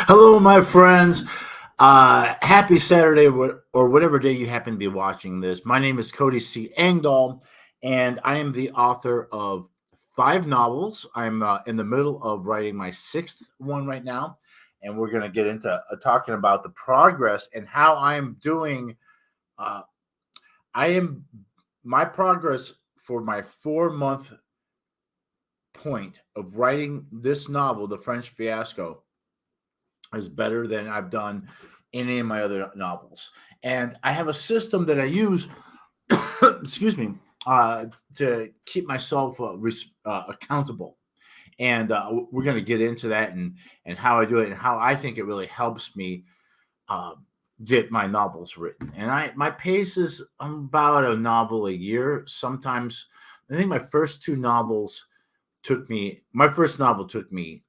Hello, my friends. Happy Saturday, or whatever day you happen to be watching this. My name is Cody C. Engdahl, and I am the author of 5 novels. I'm in the middle of writing my 6th one right now, and we're going to get into talking about the progress and how I am doing. Uh, I am my progress for my 4-month point of writing this novel, The French Fiasco, is better than I've done any of my other novels. And I have a system that I use, excuse me, to keep myself accountable. And we're going to get into that and how I do it and how I think it really helps me uh, get my novels written. And my pace is about a novel a year. Sometimes I think my first novel took me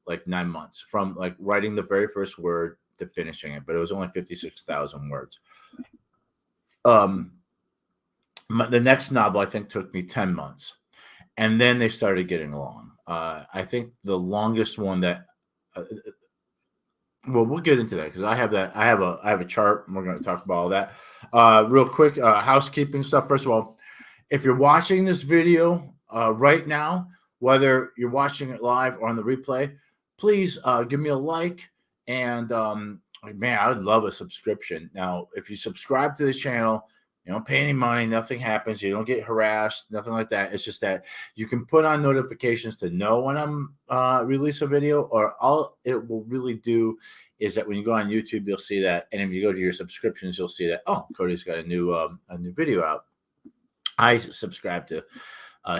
like 9 months from like writing the very first word to finishing it, but it was only 56,000 words. Um, the next novel I think took me 10 months, and then they started getting along. I think the longest one that, well, we'll get into that because I have that. I have a chart, and we're going to talk about all that. Real quick, housekeeping stuff. First of all, if you're watching this video right now, whether you're watching it live or on the replay, please give me a like. And man, I would love a subscription. Now, if you subscribe to the channel, you don't pay any money, nothing happens. You don't get harassed, nothing like that. It's just that you can put on notifications to know when I'm release a video, or all it will really do is that when you go on YouTube, you'll see that. And if you go to your subscriptions, you'll see that, oh, Cody's got a new video out. I subscribe to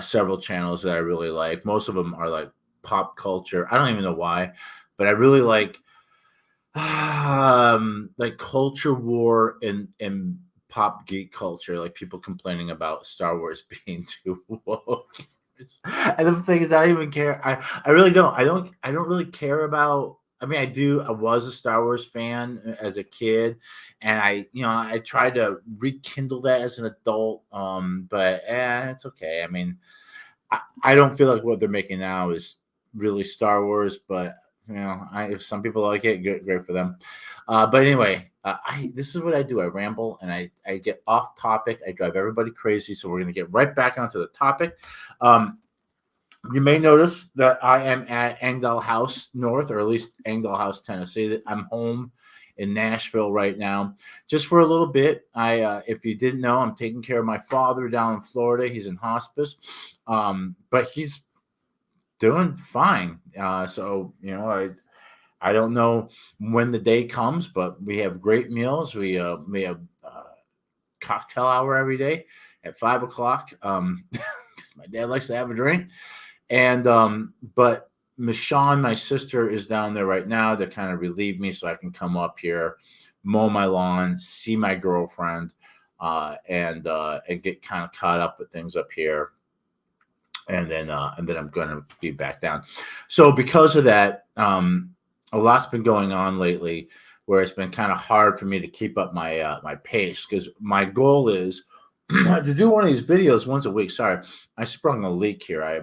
several channels that I really like. Most of them are like pop culture. I don't even know why, but I really like culture war and pop geek culture, like people complaining about Star Wars being too woke. And the thing is, I don't even care. I really don't. I don't really care about. I mean, I do. I was a Star Wars fan as a kid, and I tried to rekindle that as an adult. But it's okay. I mean, I don't feel like what they're making now is really Star Wars, but if some people like it, great for them. But anyway, this is what I do. I ramble and I get off topic. I drive everybody crazy. So we're going to get right back onto the topic. You may notice that I am at Engdahl House North, or at least Engdahl House, Tennessee. I'm home in Nashville right now, just for a little bit. If you didn't know, I'm taking care of my father down in Florida. He's in hospice, but he's doing fine. I don't know when the day comes, but we have great meals. We have cocktail hour every day at 5 o'clock. Because my dad likes to have a drink. And but Michonne, my sister, is down there right now to kind of relieve me so I can come up here, mow my lawn, see my girlfriend, and get kind of caught up with things up here. And then I'm going to be back down. So because of that, a lot's been going on lately, where it's been kind of hard for me to keep up my my pace, because my goal is to do one of these videos once a week. Sorry, I sprung a leak here. I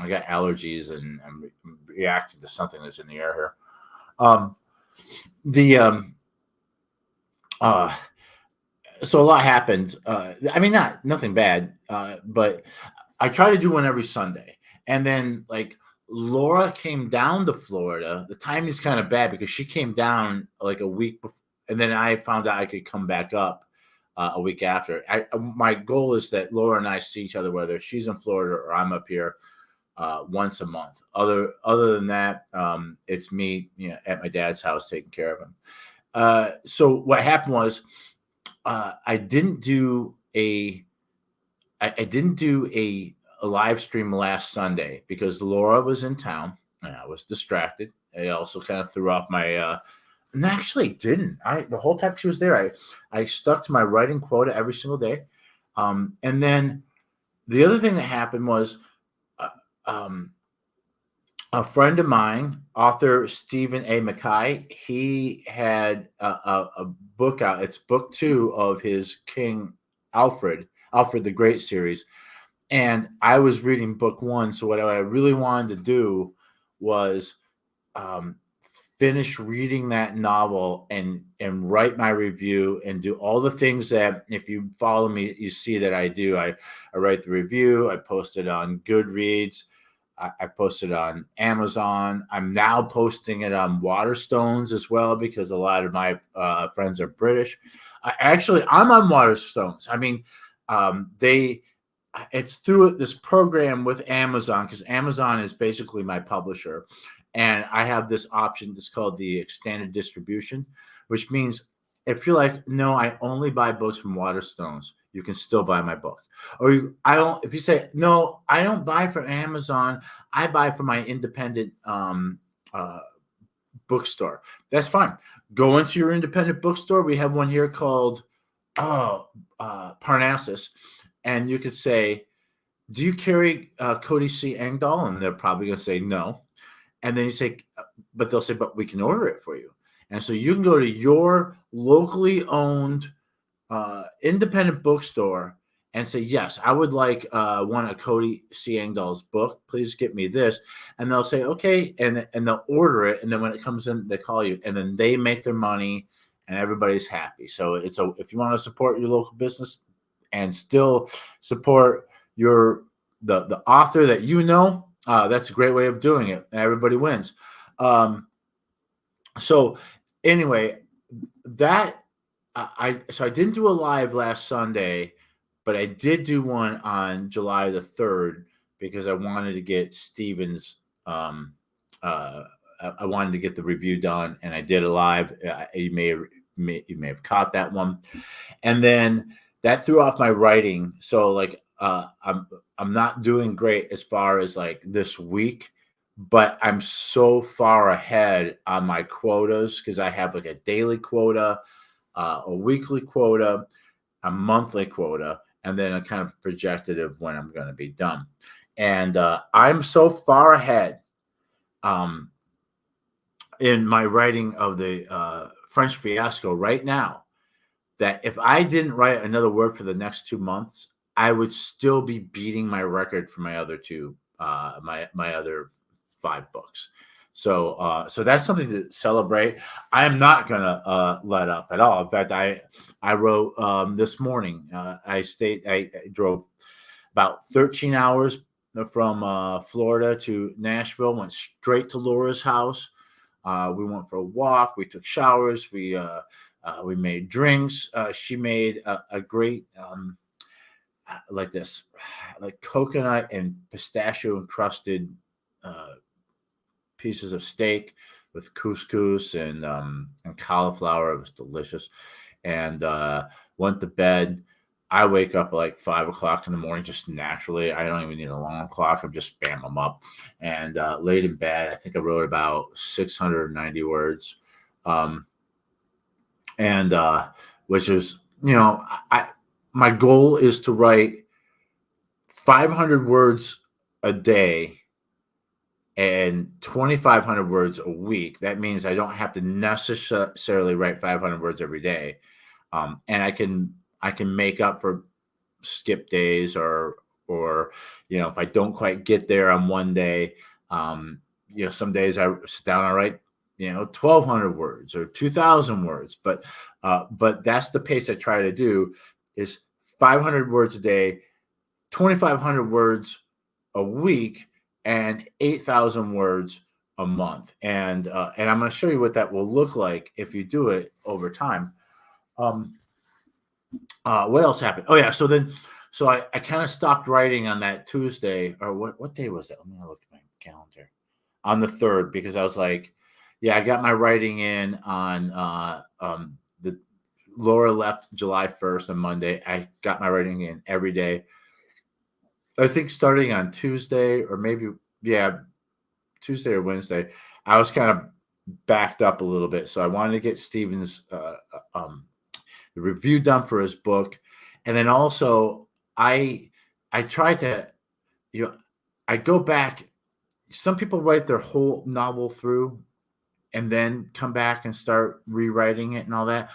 got allergies and I'm reacting to something that's in the air here. So a lot happened. I mean, nothing bad, but I try to do one every Sunday. And then like Laura came down to Florida. The timing is kind of bad because she came down like a week before, and then I found out I could come back up a week after. My goal is that Laura and I see each other, whether she's in Florida or I'm up here, once a month. Other than that, it's me, at my dad's house taking care of him. So what happened was, I didn't do a live stream last Sunday because Laura was in town and I was distracted. It also kind of threw off my and actually didn't. The whole time she was there, I stuck to my writing quota every single day. And then the other thing that happened was a friend of mine, author Stephen A. Mackay, he had a book out. It's book 2 of his King Alfred the Great series. And I was reading book 1. So what I really wanted to do was finish reading that novel and write my review and do all the things that, if you follow me, you see that I do. I write the review. I post it on Goodreads. I post it on Amazon. I'm now posting it on Waterstones as well, because a lot of my friends are British. I'm on Waterstones. I mean, it's through this program with Amazon, because Amazon is basically my publisher. And I have this option. It's called the extended distribution, which means if you're like, no, I only buy books from Waterstones, you can still buy my book. Or if you say, no, I don't buy from Amazon, I buy from my independent bookstore. That's fine. Go into your independent bookstore. We have one here called Parnassus. And you could say, do you carry Cody C. Engdahl? And they're probably going to say no. And then you say, but they'll say, but we can order it for you. And so you can go to your locally owned independent bookstore and say, yes, I would like one of Cody C. Engdahl's book. Please get me this. And they'll say, okay. And they'll order it. And then when it comes in, they call you. And then they make their money and everybody's happy. So if you want to support your local business and still support the author that you know, that's a great way of doing it. Everybody wins. So anyway, I didn't do a live last Sunday, but I did do one on July the 3rd because I wanted to get Steven's. I wanted to get the review done, and I did a live. You may have caught that one, and then that threw off my writing. So like I'm not doing great as far as like this week, but I'm so far ahead on my quotas because I have like a daily quota, a weekly quota, a monthly quota, and then a kind of projected of when I'm going to be done. And I'm so far ahead in my writing of the French Fiasco right now that if I didn't write another word for the next 2 months, I would still be beating my record for my other my other 5 books. So that's something to celebrate. I am not gonna let up at all. In fact, I wrote this morning. I drove about 13 hours from Florida to Nashville. Went straight to Laura's house. We went for a walk. We took showers. We made drinks. She made a great like coconut and pistachio encrusted pieces of steak with couscous and cauliflower. It was delicious. And went to bed. I wake up at like 5 o'clock in the morning, just naturally. I don't even need an alarm clock. I'm just bam, I'm up. And laid in bed, I think I wrote about 690 words. Which is, my goal is to write 500 words a day and 2,500 words a week. That means I don't have to necessarily write 500 words every day. And I can make up for skip days or if I don't quite get there on one day, some days I sit down and write 1,200 words or 2,000 words, but that's the pace I try to do is 500 words a day, 2,500 words a week, and 8,000 words a month. And I'm going to show you what that will look like if you do it over time. What else happened? Oh yeah. So I kind of stopped writing on that Tuesday, or what day was it? Let me look at my calendar. On the 3rd, because I was like, yeah, I got my writing in on the Laura left July 1st on Monday. I got my writing in every day. I think starting on Tuesday or maybe, Tuesday or Wednesday, I was kind of backed up a little bit. So I wanted to get Steven's the review done for his book. And then also I tried to, I go back. Some people write their whole novel through and then come back and start rewriting it and all that.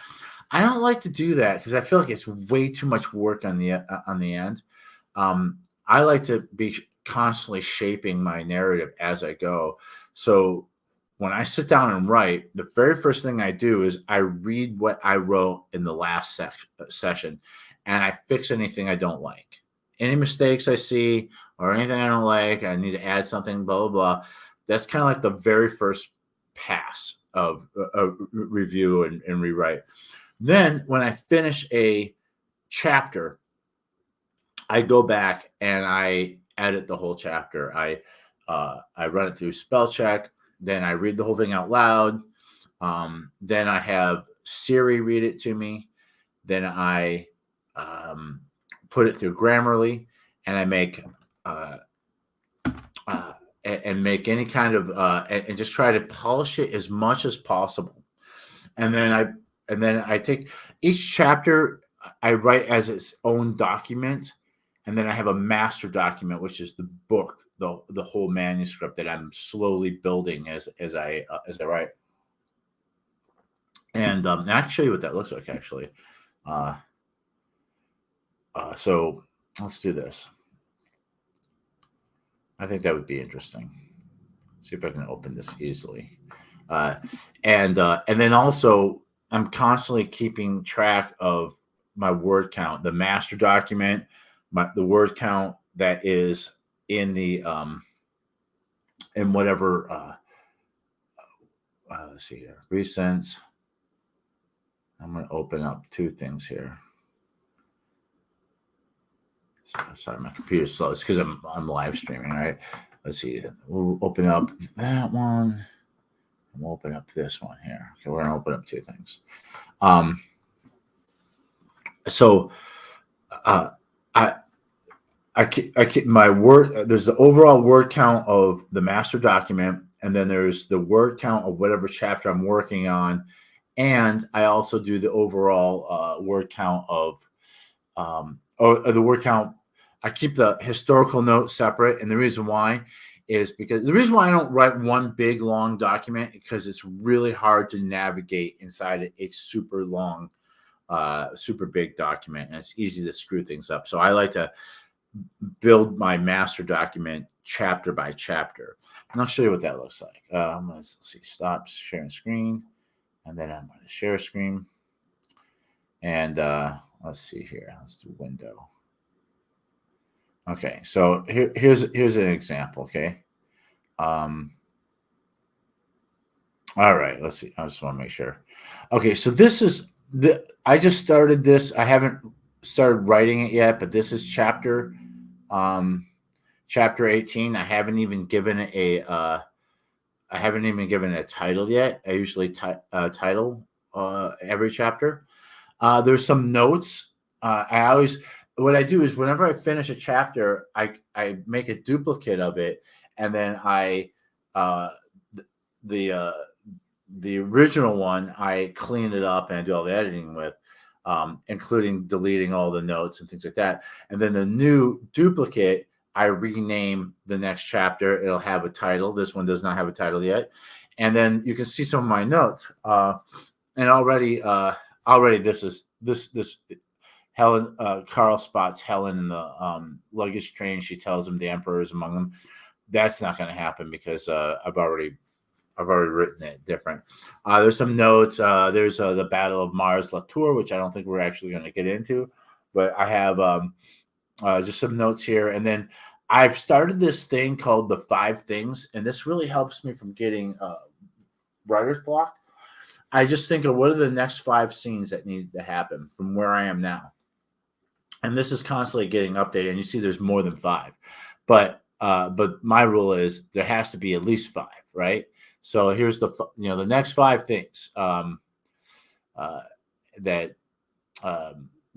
I don't like to do that because I feel like it's way too much work on the end. I like to be constantly shaping my narrative as I go. So when I sit down and write, the very first thing I do is I read what I wrote in the last session, and I fix anything I don't like. Any mistakes I see or anything I don't like, I need to add something, blah, blah, blah. That's kind of like the very first pass of review and rewrite. Then when I finish a chapter, I go back and I edit the whole chapter. I run it through spell check. Then I read the whole thing out loud. Then I have Siri read it to me. Then I put it through Grammarly, and I make and make any kind of and just try to polish it as much as possible. And then I take each chapter I write as its own document. And then I have a master document, which is the book, the whole manuscript that I'm slowly building as I write. And actually, what that looks like, actually. So let's do this. I think that would be interesting. See if I can open this easily. And then also, I'm constantly keeping track of my word count, the master document, the word count that is in the in whatever let's see here, recents. I'm going to open up two things here. Sorry, my computer's slow. It's because I'm live streaming, right? Let's see. We'll open up that one. And we'll open up this one here. Okay, we're going to open up two things. So I keep my word. There's the overall word count of the master document, and then there's the word count of whatever chapter I'm working on, and I also do the overall word count of the word count. I keep the historical note separate, and the reason why is because the reason why I don't write one big long document because it's really hard to navigate inside a super long, super big document, and it's easy to screw things up. So I like to build my master document chapter by chapter. And I'll show you what that looks like. Let's see, stop sharing screen, and then I'm going to share screen. And let's see here. Let's do window. Okay, so here's an example. Okay. All right. Let's see. I just want to make sure. Okay, so this is I just started this. I haven't started writing it yet, but this is chapter 18. I haven't even given it a title yet. I usually title every chapter. There's some notes. What I do is whenever I finish a chapter, I make a duplicate of it, and then the original one I clean it up and I do all the editing with, including deleting all the notes and things like that. And then the new duplicate, I rename the next chapter. It'll have a title. This one does not have a title yet. And then you can see some of my notes. And already this Helen, Carl spots Helen in the luggage train. She tells him the emperor is among them. That's not going to happen because I've already written it different. There's some notes. There's the Battle of Mars Latour, which I don't think we're actually going to get into, but I have just some notes here. And then I've started this thing called the 5 things, and this really helps me from getting writer's block. I just think of what are the next 5 scenes that need to happen from where I am now. And this is constantly getting updated, and you see there's more than 5. But my rule is there has to be at least 5, right? So here's the next 5 things that they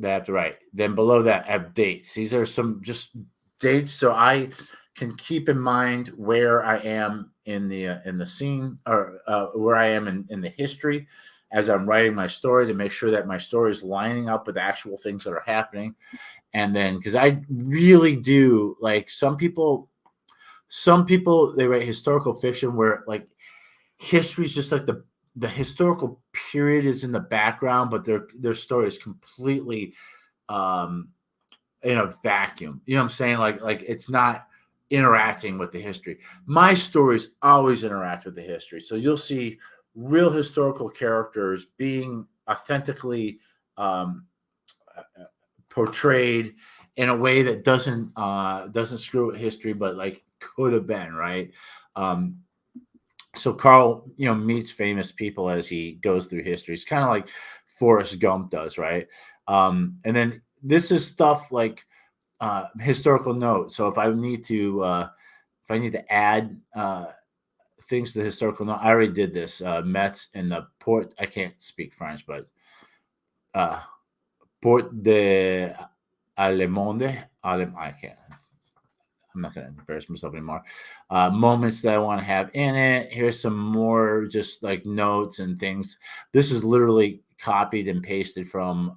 have to write. Then below that, I have dates. These are some just dates, so I can keep in mind where I am in the scene, or where I am in the history as I'm writing my story, to make sure that my story is lining up with actual things that are happening. And then, because I really do, like, some people they write historical fiction where like history is just like the historical period is in the background, but their story is completely in a vacuum. You know what I'm saying? Like it's not interacting with the history. My stories always interact with the history. So you'll see real historical characters being authentically um, portrayed in a way that doesn't screw with history, but like could have been, right? Um, so Carl, meets famous people as he goes through history. It's kind of like Forrest Gump does, right? And then this is stuff like historical notes. So if I need to add things to the historical note, I already did this. Metz and the Port. I can't speak French, but uh, Port de Allemonde. I can't. I'm not going to embarrass myself anymore. Moments that I want to have in it. Here's some more just like notes and things. This is literally copied and pasted from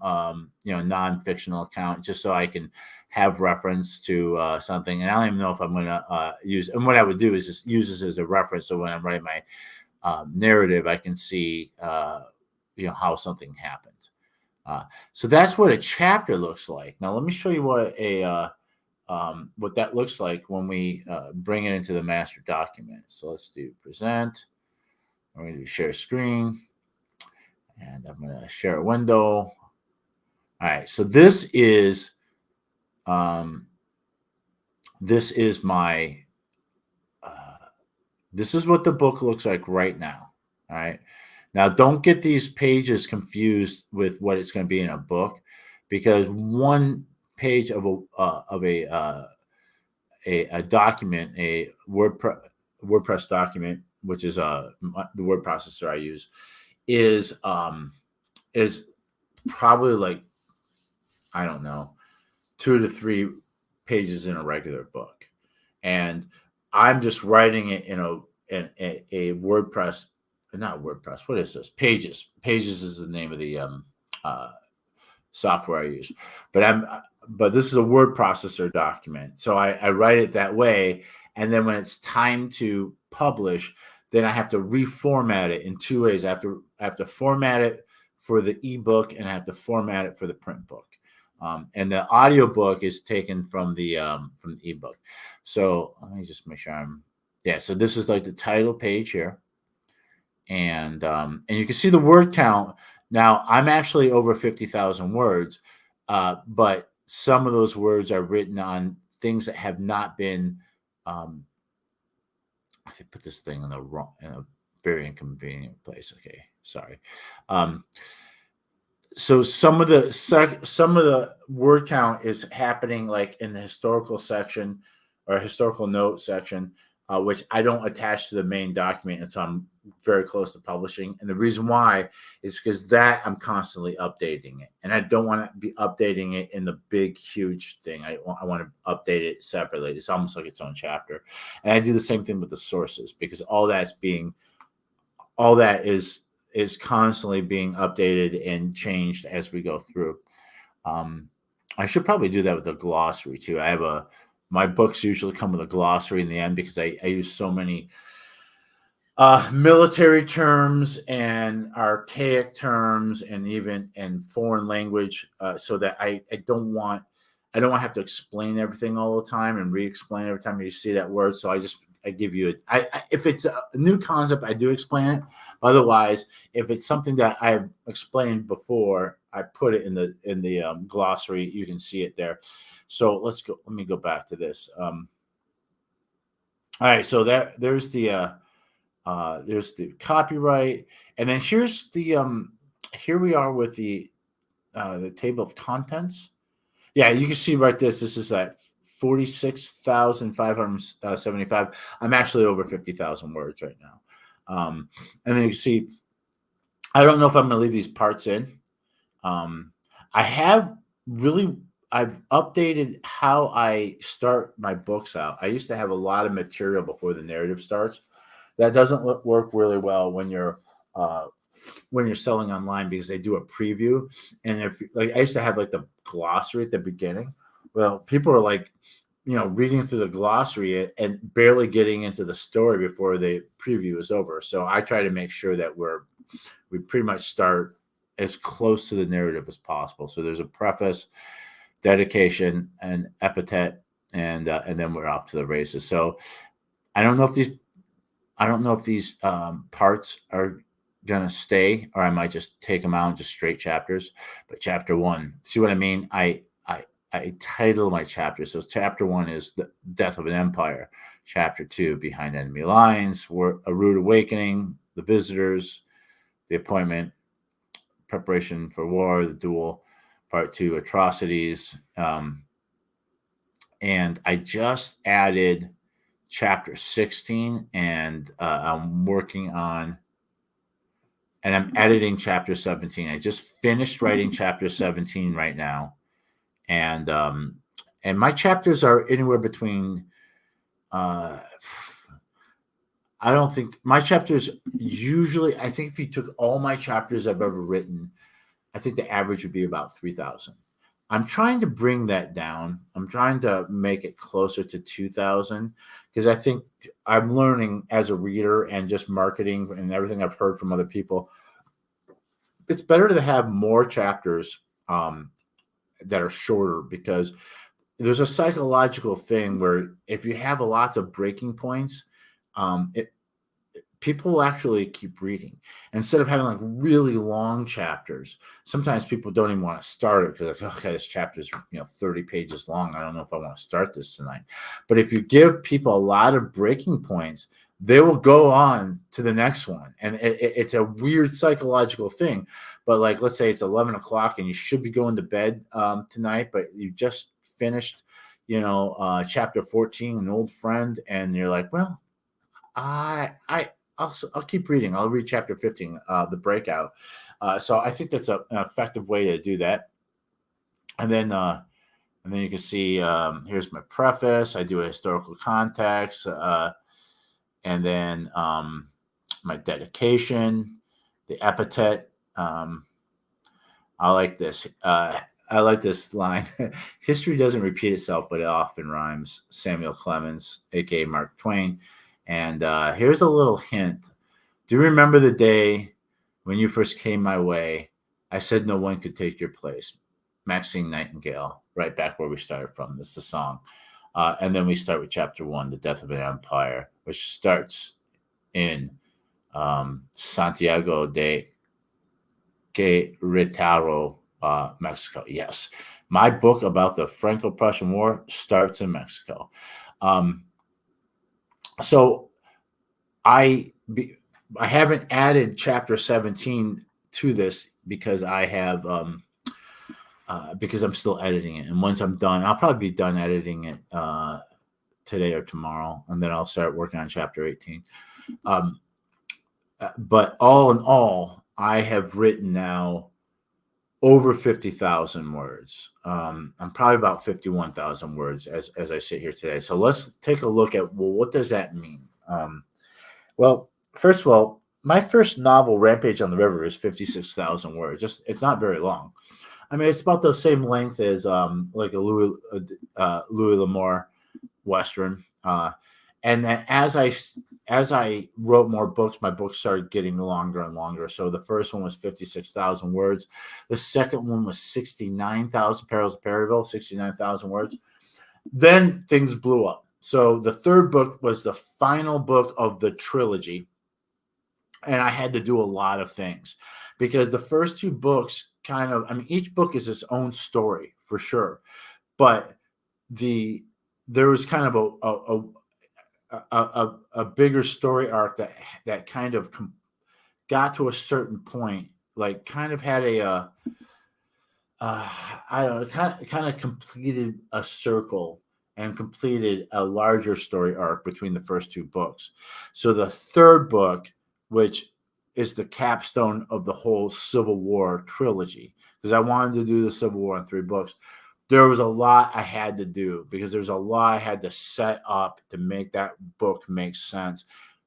non-fictional account just so I can have reference to something. And I don't even know if I'm going to use. And what I would do is just use this as a reference. So when I'm writing my narrative, I can see how something happened. So that's what a chapter looks like. Now let me show you what that looks like when we bring it into the master document. So let's do present. We're going to do share screen. And I'm going to share a window. All right. So this is my this is what the book looks like right now. All right. Now, don't get these pages confused with what it's going to be in a book, because one page of a document, a WordPress document, which is the word processor I use, is probably like, I don't know, 2 to 3 pages in a regular book, and I'm just writing it in a WordPress. Not WordPress. What is this? Pages. Pages is the name of the software I use. But this is a word processor document. So I write it that way. And then when it's time to publish, then I have to reformat it in 2 ways. I have to format it for the ebook, and I have to format it for the print book. And the audio book is taken from the ebook. So let me just make sure so this is like the title page here. And you can see the word count. Now I'm actually over 50,000 words, but some of those words are written on things that have not been. I put this thing in a very inconvenient place. Okay, sorry. So some of the word count is happening like in the historical section or historical note section, which I don't attach to the main document until I'm very close to publishing. And the reason why is because that I'm constantly updating it, and I don't want to be updating it in the big, huge thing. I want to update it separately. It's almost like its own chapter. And I do the same thing with the sources, because all that is constantly being updated and changed as we go through. I should probably do that with the glossary too. My books usually come with a glossary in the end, because I use so many military terms and archaic terms and foreign language, so that I don't want to have to explain everything all the time and re-explain every time you see that word. So I give you if it's a new concept, I do explain it. Otherwise, if it's something that I've explained before, I put it in the glossary. You can see it there. So let me go back to this. All right. So there's the copyright, and then here's here we are with the table of contents. Yeah, you can see right this is at 46,575. I'm actually over 50,000 words right now. And then you can see, I don't know if I'm going to leave these parts in. I've updated how I start my books out. I used to have a lot of material before the narrative starts. That doesn't work really well when you're selling online, because they do a preview. And if like I used to have like the glossary at the beginning. Well, people are like, reading through the glossary and barely getting into the story before the preview is over. So I try to make sure that we pretty much start as close to the narrative as possible. So there's a preface, dedication, an epithet, and then we're off to the races. So I don't know if these parts are gonna stay, or I might just take them out and just straight chapters. But chapter one, see what I mean? I title my chapter. So chapter one is the death of an empire. Chapter two, behind enemy lines, a rude awakening, the visitors, the appointment, preparation for war, the duel. Part two, atrocities. And I just added chapter 16, and I'm working on, and I'm editing chapter 17. I just finished writing chapter 17 right now, and my chapters are anywhere between. I don't think my chapters usually. I think if you took all my chapters I've ever written, I think the average would be about 3,000. I'm trying to bring that down. I'm trying to make it closer to 2,000 because I think I'm learning as a reader and just marketing and everything I've heard from other people. It's better to have more chapters that are shorter, because there's a psychological thing where if you have lots of breaking points, people will actually keep reading instead of having like really long chapters. Sometimes people don't even want to start it because like, okay, this chapter is 30 pages long. I don't know if I want to start this tonight. But if you give people a lot of breaking points, they will go on to the next one. And it's a weird psychological thing. But like, let's say it's 11 o'clock and you should be going to bed tonight, but you just finished, chapter 14, an old friend, and you're like, well, I'll keep reading. I'll read chapter 15, the breakout. So I think that's an effective way to do that. And then you can see here's my preface. I do a historical context, and then my dedication, the epithet. I like this. I like this line. History doesn't repeat itself, but it often rhymes. Samuel Clemens, aka Mark Twain. And here's a little hint. Do you remember the day when you first came my way? I said no one could take your place. Maxine Nightingale, right back where we started from. This is the song. And then we start with chapter one, the death of an empire, which starts in Santiago de Querétaro, Mexico. Yes. My book about the Franco-Prussian War starts in Mexico. So I haven't added chapter 17 to this because I have because I'm still editing it, and once I'm done, I'll probably be done editing it today or tomorrow, and then I'll start working on chapter 18. But all in all, I have written now over 50,000 words. I'm probably about 51,000 words as I sit here today. So let's take a look at, well, what does that mean? Well, first of all, my first novel, Rampage on the River, is 56,000 words. It's not very long. I mean, it's about the same length as like a Louis L'Amour Western. And then as I wrote more books, my books started getting longer and longer. So the first one was 56,000 words. The second one was 69,000, Perils of Perryville, 69,000 words. Then things blew up. So the third book was the final book of the trilogy. And I had to do a lot of things because the first two books each book is its own story for sure. But there was kind of a bigger story arc that kind of got to a certain point, like kind of had I don't know, kind of completed a circle and completed a larger story arc between the first two books. So the third book, which is the capstone of the whole Civil War trilogy, because I wanted to do the Civil War in 3 books. There was a lot I had to do because there's a lot I had to set up to make that book make sense.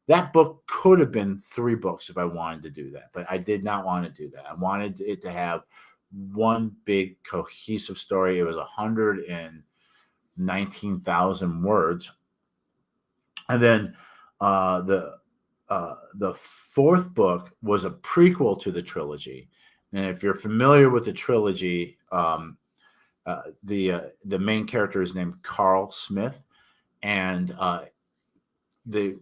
That book could have been 3 books if I wanted to do that, but I did not want to do that. I wanted it to have one big cohesive story. It was 119,000 words. And then the fourth book was a prequel to the trilogy. And if you're familiar with the trilogy, the main character is named Carl Smith, and the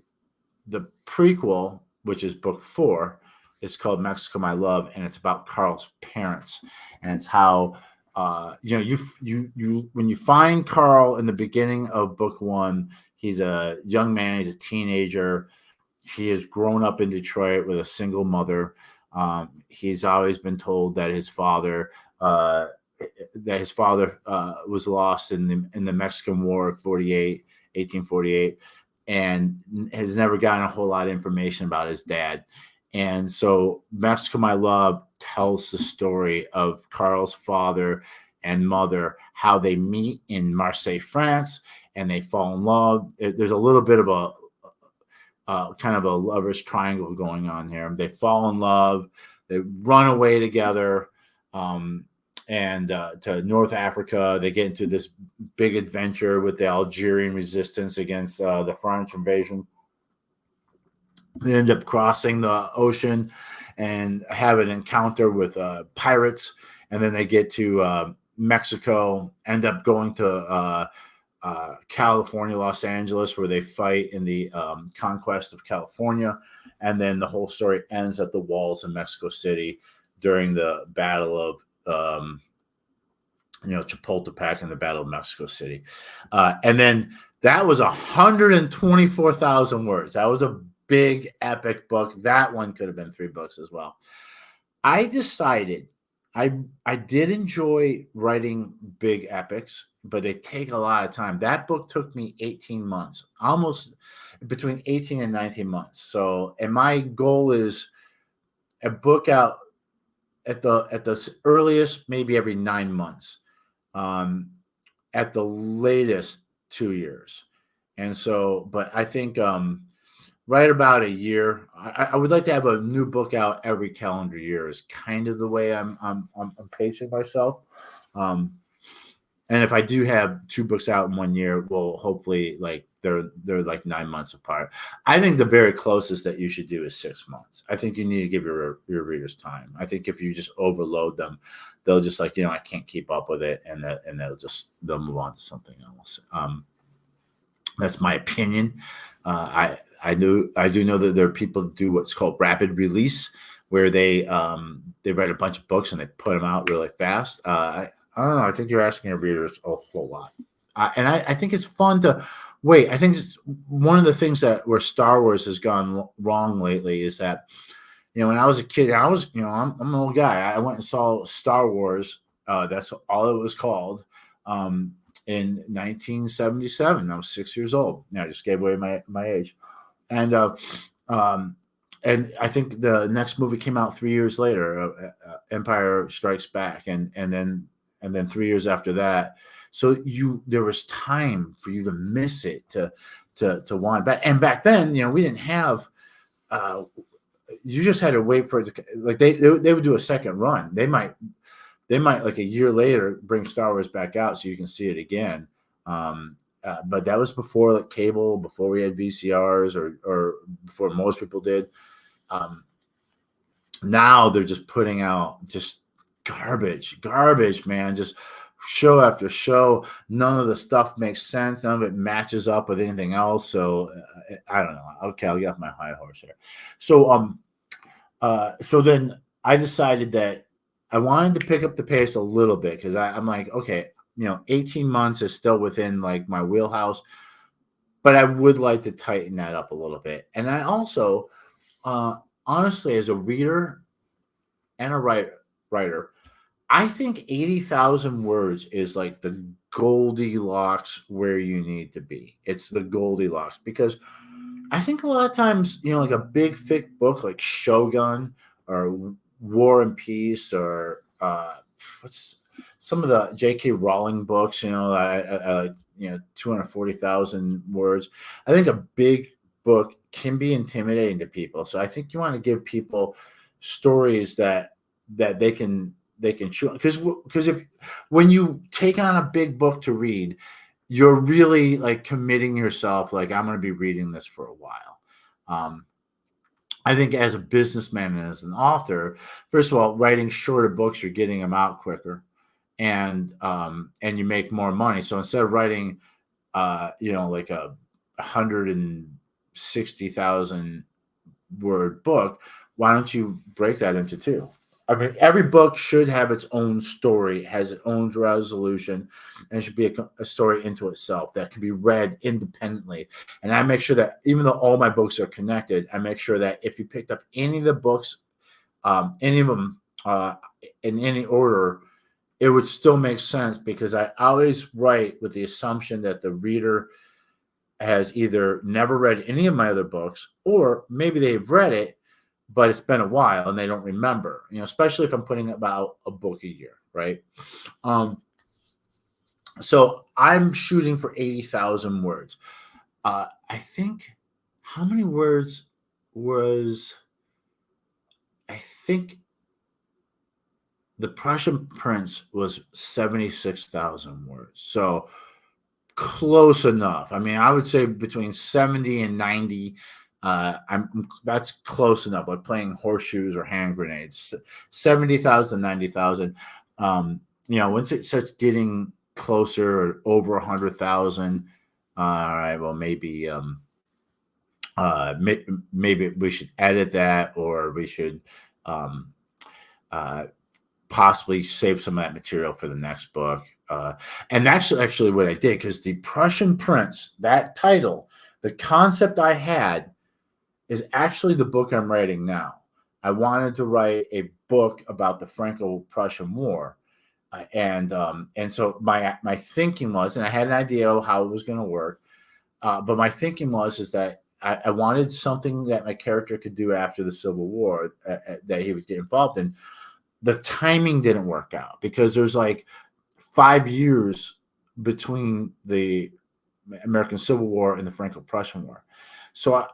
the prequel, which is book 4, is called Mexico My Love, and it's about Carl's parents, and it's how you when you find Carl in the beginning of book 1, he's a young man, he's a teenager. He has grown up in Detroit with a single mother. He's always been told that his father was lost in the Mexican War of 1848, and has never gotten a whole lot of information about his dad. And so Mexico My Love tells the story of Carl's father and mother, how they meet in Marseille, France, and they fall in love. There's a little bit of a kind of a lover's triangle going on here. They fall in love, they run away together, and to North Africa. They get into this big adventure with the Algerian resistance against the French invasion. They end up crossing the ocean and have an encounter with pirates, and then they get to Mexico, end up going to California, Los Angeles, where they fight in the conquest of California. And then the whole story ends at the walls of Mexico City during the Battle of Chapultepec and the Battle of Mexico City. And then that was 124,000 words. That was a big epic book. That one could have been 3 books as well. I decided I did enjoy writing big epics, but they take a lot of time. That book took me 18 months, almost between 18 and 19 months. So, and my goal is a book out at the earliest, maybe every 9 months, at the latest 2 years. And so, but I think right about a year. I would like to have a new book out every calendar year. Is kind of the way I'm pacing myself. And if I do have 2 books out in 1 year, well, hopefully, like they're like 9 months apart. I think the very closest that you should do is 6 months. I think you need to give your readers time. I think if you just overload them, they'll just I can't keep up with it, and they'll move on to something else. That's my opinion. I do know that there are people that do what's called rapid release, where they write a bunch of books and they put them out really fast. I don't know. I think you're asking your readers a whole lot, and I think it's fun to wait. I think it's one of the things where Star Wars has gone wrong lately is that when I was a kid, I'm an old guy. I went and saw Star Wars. That's all it was called. In 1977, I was 6 years old. I just gave away my age. And I think the next movie came out 3 years later, Empire Strikes Back, and then 3 years after that. So there was time for you to miss it, to want it back. And back then, we didn't have. You just had to wait for it to, like they would do a second run. They might like a year later bring Star Wars back out so you can see it again. But that was before like cable, before we had VCRs, or before most people did. Now they're just putting out just garbage, man. Just show after show. None of the stuff makes sense. None of it matches up with anything else. So I don't know. Okay, I'll get off my high horse here. So so then I decided that I wanted to pick up the pace a little bit, because I'm like, okay, 18 months is still within like my wheelhouse, but I would like to tighten that up a little bit. And I also, honestly, as a reader and a writer, I think 80,000 words is like the Goldilocks where you need to be. It's the Goldilocks, because I think a lot of times, like a big thick book like Shogun or War and Peace, or what's some of the J.K. Rowling books, 240,000 words. I think a big book can be intimidating to people. So I think you want to give people stories that they can chew, because when you take on a big book to read, you're really like committing yourself. Like, I'm going to be reading this for a while. I think as a businessman and as an author, first of all, writing shorter books, you're getting them out quicker. and you make more money. So instead of writing, like a 160,000 word book, why don't you break that into two? I mean, every book should have its own story, has its own resolution, and it should be a story into itself that can be read independently. And I make sure that even though all my books are connected, I make sure that if you picked up any of the books, any of them in any order, it would still make sense, because I always write with the assumption that the reader has either never read any of my other books, or maybe they've read it, but it's been a while and they don't remember, especially if I'm putting about a book a year, right? So I'm shooting for 80,000 words. I think, how many words was, I think The Prussian Prince was 76,000 words. So close enough. I mean, I would say between 70 and 90. That's close enough, like playing horseshoes or hand grenades. 70,000, 90,000. Once it starts getting closer or over 100,000, all right, well, maybe maybe we should edit that, or we should possibly save some of that material for the next book. And that's actually what I did, because The Prussian Prince, that title, the concept I had, is actually the book I'm writing now. I wanted to write a book about the Franco-Prussian War. And so my thinking was, and I had an idea of how it was going to work, but my thinking is that I wanted something that my character could do after the Civil War, that he would get involved in. The timing didn't work out, because there's like 5 years between the American Civil War and the Franco-Prussian War. So,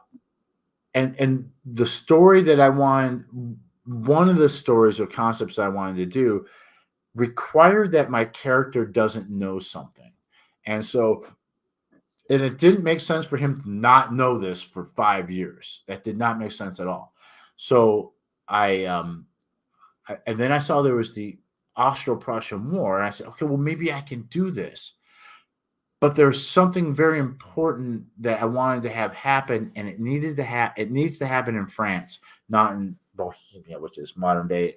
and the story that I wanted, one of the stories or concepts I wanted to do, required that my character doesn't know something. And it didn't make sense for him to not know this for 5 years. That did not make sense at all. So and then I saw there was the Austro-Prussian War, and I said, okay, well, maybe I can do this. But there's something very important that I wanted to have happen, and it needs to happen in France, not in Bohemia, which is modern day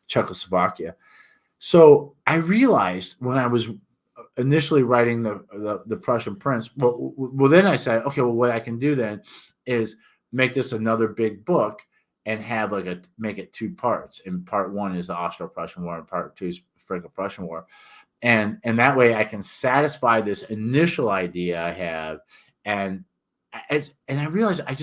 Czechoslovakia. So I realized when I was initially writing the Prussian Prince, well, then I said, okay, well, what I can do then is make this another big book and have make it 2 parts. And part 1 is the Austro-Prussian War, and part 2 is Franco-Prussian War. And that way I can satisfy this initial idea I have. And I realized I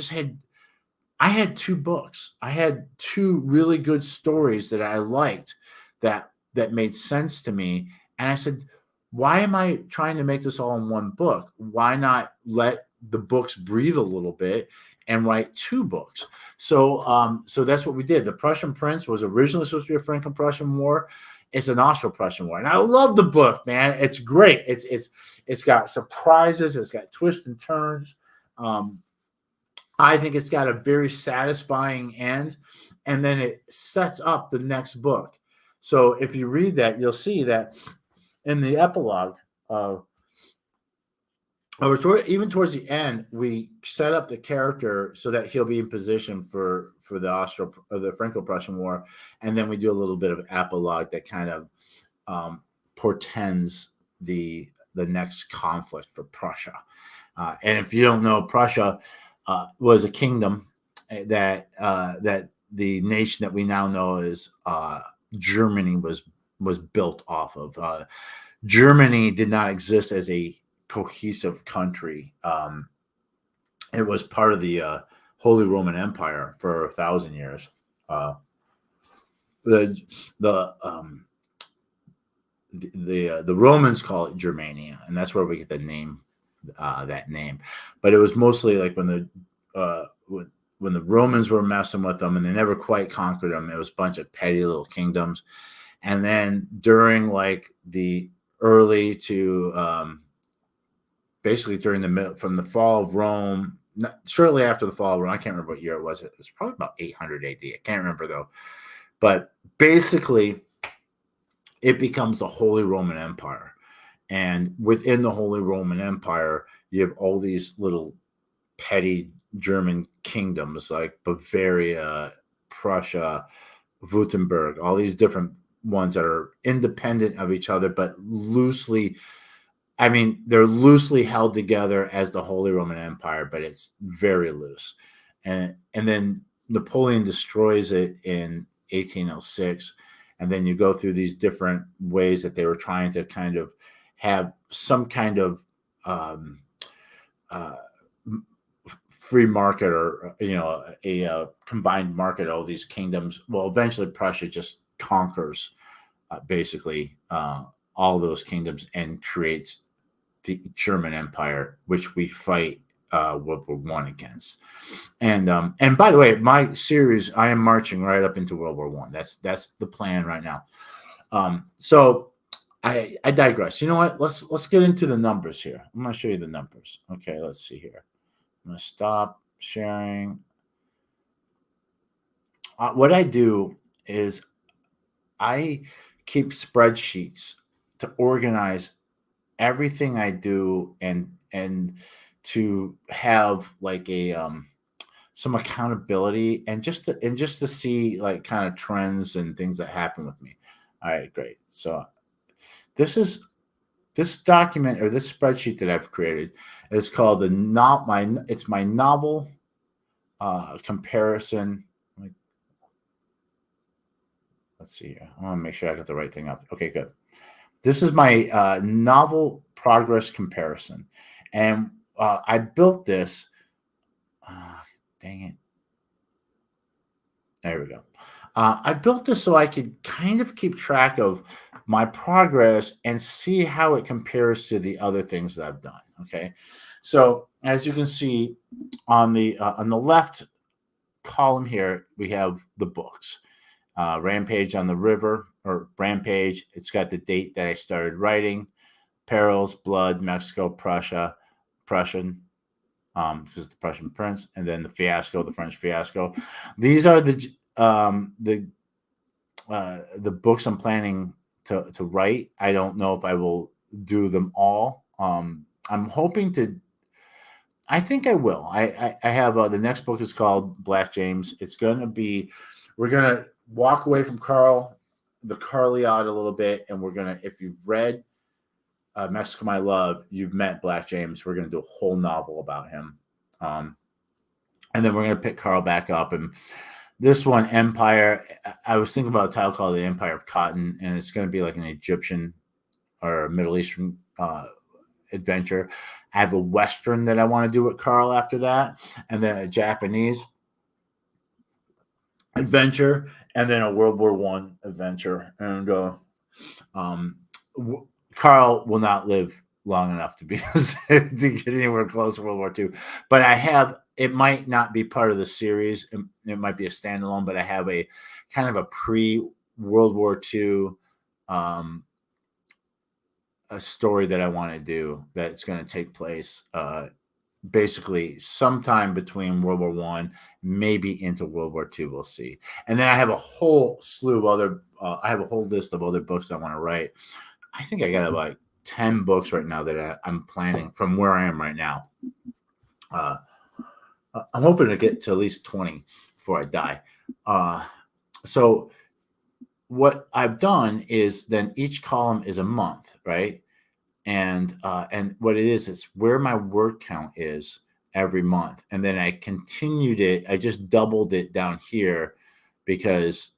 had 2 books. I had 2 really good stories that I liked, that made sense to me. And I said, why am I trying to make this all in 1 book? Why not let the books breathe a little bit and write 2 books? So that's what we did. The Prussian Prince was originally supposed to be a Franco-Prussian War. It's an Austro-Prussian War, and I love the book, man. It's great. It's got surprises. It's got twists and turns. I think it's got a very satisfying end, and then it sets up the next book. So if you read that, you'll see that in the epilogue, even towards the end, we set up the character so that he'll be in position for the Franco-Prussian War, and then we do a little bit of epilogue that kind of portends the next conflict for Prussia. And if you don't know, Prussia was a kingdom that the nation that we now know as Germany was built off of. Germany did not exist as a cohesive country. It was part of the Holy Roman Empire for 1,000 years. The Romans call it Germania, and that's where we get the name, that name. But it was mostly like when the Romans were messing with them, and they never quite conquered them. It was a bunch of petty little kingdoms. And then during like the early to basically during from the fall of Rome, shortly after the fall of Rome, I can't remember what year it was. It was probably about 800 AD. I can't remember though. But basically, it becomes the Holy Roman Empire. And within the Holy Roman Empire, you have all these little petty German kingdoms like Bavaria, Prussia, Württemberg, all these different ones that are independent of each other, but loosely, I mean, they're loosely held together as the Holy Roman Empire, but it's very loose. And then Napoleon destroys it in 1806. And then you go through these different ways that they were trying to kind of have some kind of uh, free market, or a combined market of all these kingdoms. Well, eventually Prussia just conquers basically all those kingdoms and creates the German Empire, which we fight World War One against. And by the way, my series, I am marching right up into World War One. That's the plan right now. So I digress. You know what? Let's get into the numbers here. I'm going to show you the numbers. Okay, let's see here. I'm going to stop sharing. What I do is I keep spreadsheets to organize everything I do, and to have like a some accountability, and just to see like kind of trends and things that happen with me. All right, great. So this document, or this spreadsheet that I've created, is called it's my novel comparison. Let's see here. I want to make sure I got the right thing up. Okay, good. This is my novel progress comparison. And I built this. Dang it. There we go. I built this so I could kind of keep track of my progress and see how it compares to the other things that I've done. Okay. So as you can see on the left column here, we have the books. Rampage on the River, or Rampage. It's got the date that I started writing. Perils, Blood, Mexico, Prussian, because it's the Prussian Prince, and then the Fiasco, the French Fiasco. These are the books I'm planning to write. I don't know if I will do them all. I'm hoping to. I think I will. I have the next book is called Black James. It's going to be. We're going to walk away from the Carliot a little bit, and we're going to. If you've read Mexico, My Love, you've met Black James. We're going to do a whole novel about him. And then we're going to pick Carl back up. And this one, Empire, I was thinking about a title called The Empire of Cotton, and it's going to be like an Egyptian or a Middle Eastern adventure. I have a Western that I want to do with Carl after that, and then a Japanese adventure, and then a World War One adventure. And Carl will not live long enough to be to get anywhere close to World War II. But I have, it might not be part of the series. It might be a standalone, but I have a kind of a pre-World War II a story that I want to do that's going to take place basically sometime between World War One, maybe into World War II. We'll see. And then I have a whole slew of other. I have a whole list of other books I want to write. I think I got like 10 books right now that I'm planning from where I am right now. I'm hoping to get to at least 20 before I die. So what I've done is then each column is a month, right? And what it is, it's where my word count is every month. And then I continued it. I just doubled it down here because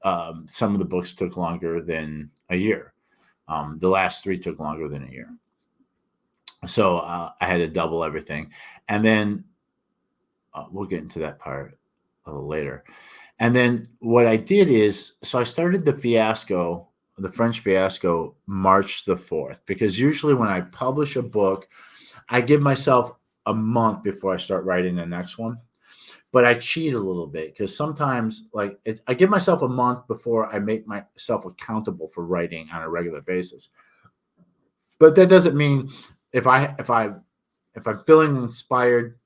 some of the books took longer than a year. The last 3 took longer than a year. So I had to double everything. And then we'll get into that part a little later. And then what I did is, so I started the Fiasco, the French Fiasco, March the 4th, because usually when I publish a book, I give myself a month before I start writing the next one. But I cheat a little bit because sometimes, like, I give myself a month before I make myself accountable for writing on a regular basis. But that doesn't mean if I'm feeling inspired,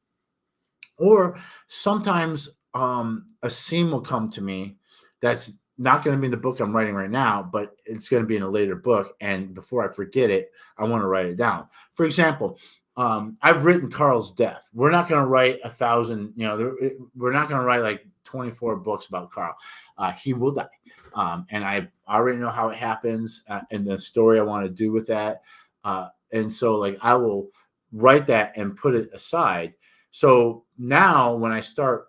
or sometimes a scene will come to me that's not going to be in the book I'm writing right now, but it's going to be in a later book. And before I forget it, I want to write it down. For example, I've written Carl's death. We're not going to write 1,000, we're not going to write like 24 books about Carl. He will die. And I already know how it happens and the story I want to do with that. And so like I will write that and put it aside. So now when I start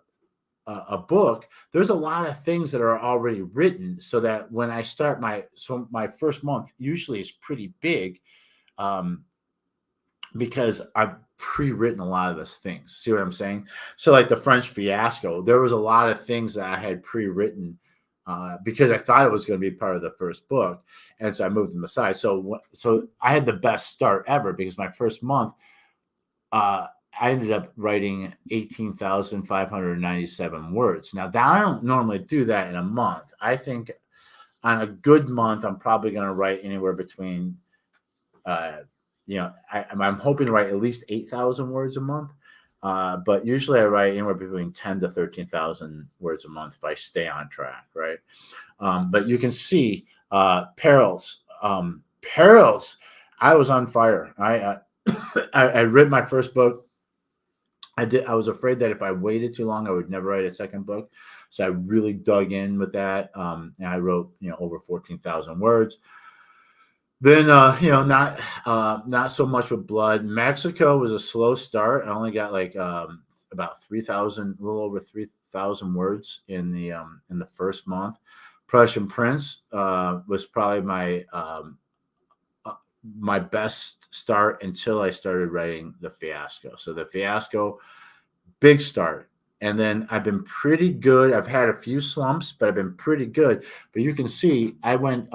a book, there's a lot of things that are already written, so that when I start my first month usually is pretty big, because I've pre-written a lot of those things. See what I'm saying? So like the French Fiasco, there was a lot of things that I had pre-written because I thought it was going to be part of the first book, and so I moved them aside. So I had the best start ever because my first month, I ended up writing 18,597 words. Now, I don't normally do that in a month. I think on a good month, I'm probably going to write anywhere between, I'm hoping to write at least 8,000 words a month. But usually I write anywhere between 10 to 13,000 words a month if I stay on track, right? But you can see perils. Perils. I was on fire. I read my first book. I was afraid that if I waited too long, I would never write a second book. So I really dug in with that. And I wrote, over 14,000 words. Then, not so much with Blood. Mexico was a slow start. I only got like about 3,000, a little over 3,000 words in the first month. Prussian Prince was probably my best start until I started writing the Fiasco. So the Fiasco, big start. And then I've been pretty good. I've had a few slumps, but I've been pretty good. But you can see I went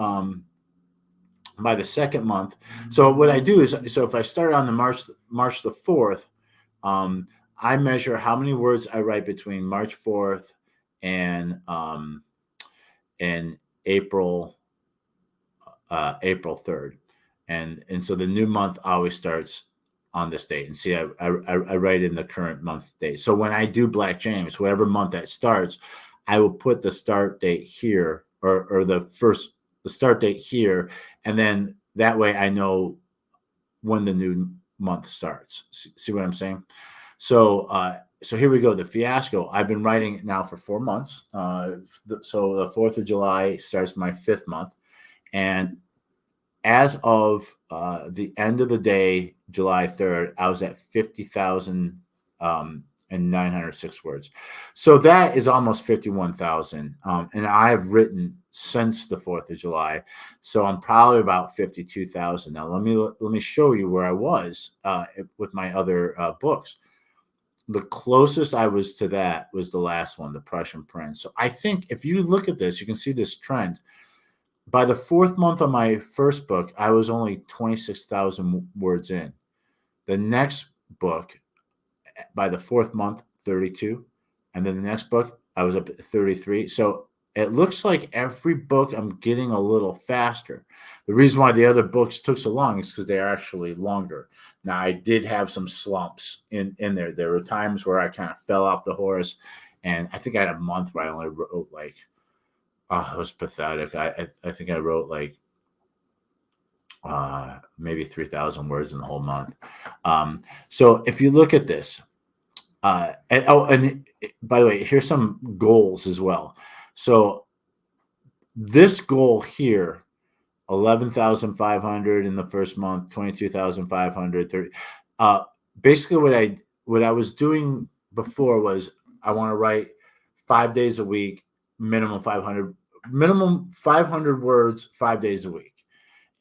by the second month. So what I do is, if I start on the March the 4th, I measure how many words I write between March 4th and April 3rd. And so the new month always starts on this date. And see, I write in the current month date. So when I do Black James, whatever month that starts, I will put the start date here, or the start date here, and then that way I know when the new month starts. See what I'm saying? So here we go. The Fiasco. I've been writing it now for 4 months. So the 4th of July starts my 5th month, and as of the end of the day, July 3rd, I was at 50,906 words. So that is almost 51,000. And I have written since the 4th of July. So I'm probably about 52,000. Now, let me show you where I was with my other books. The closest I was to that was the last one, The Prussian Prince. So I think if you look at this, you can see this trend. By the 4th month of my first book, I was only 26,000 words in. The next book, by the 4th month, 32. And then the next book, I was up at 33. So it looks like every book I'm getting a little faster. The reason why the other books took so long is because they're actually longer. Now, I did have some slumps in there. There were times where I kind of fell off the horse. And I think I had a month where I only wrote like, it was pathetic. I think I wrote like maybe 3,000 words in the whole month. So if you look at this, and by the way, here's some goals as well. So this goal here, 11,500 in the first month, 22,500. Basically, what I was doing before was I want to write 5 days a week, minimum 500 words 5 days a week.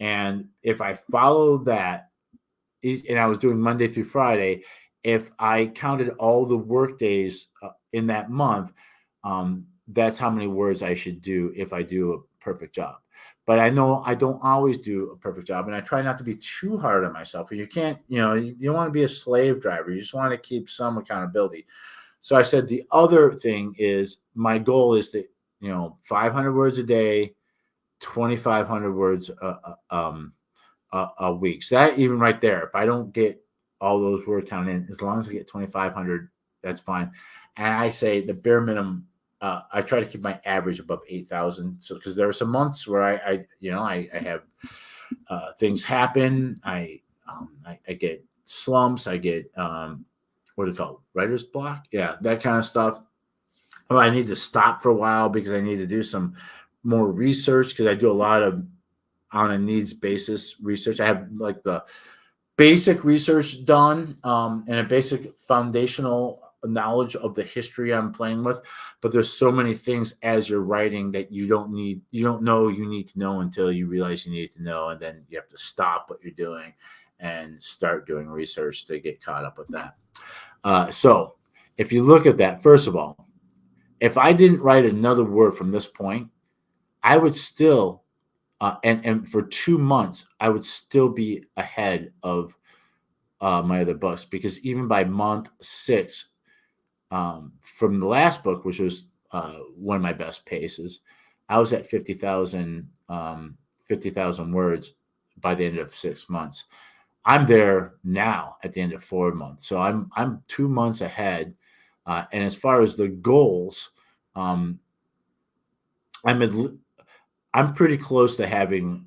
And if I follow that, and I was doing Monday through Friday, if I counted all the work days in that month, that's how many words I should do if I do a perfect job. But I know I don't always do a perfect job, and I try not to be too hard on myself. You can't, you don't want to be a slave driver. You just want to keep some accountability. So I said the other thing is my goal is to 500 words a day, 2,500 words a week. So that even right there, if I don't get all those word count in, as long as I get 2,500, that's fine. And I say the bare minimum I try to keep my average above 8,000. So because there are some months where I have things happen. I get slumps. I get what do you call it? Writer's block? Yeah, that kind of stuff. Well, I need to stop for a while because I need to do some more research because I do a lot of on a needs basis research. I have like the basic research done and a basic foundational knowledge of the history I'm playing with. But there's so many things as you're writing that you don't know you need to know until you realize you need to know. And then you have to stop what you're doing and start doing research to get caught up with that. So if you look at that, first of all, if I didn't write another word from this point, I would still, and for 2 months, I would still be ahead of my other books because even by month 6, from the last book, which was one of my best paces, I was at 50,000 words by the end of 6 months. I'm there now at the end of 4 months, so I'm 2 months ahead. And as far as the goals, um, I'm pretty close to having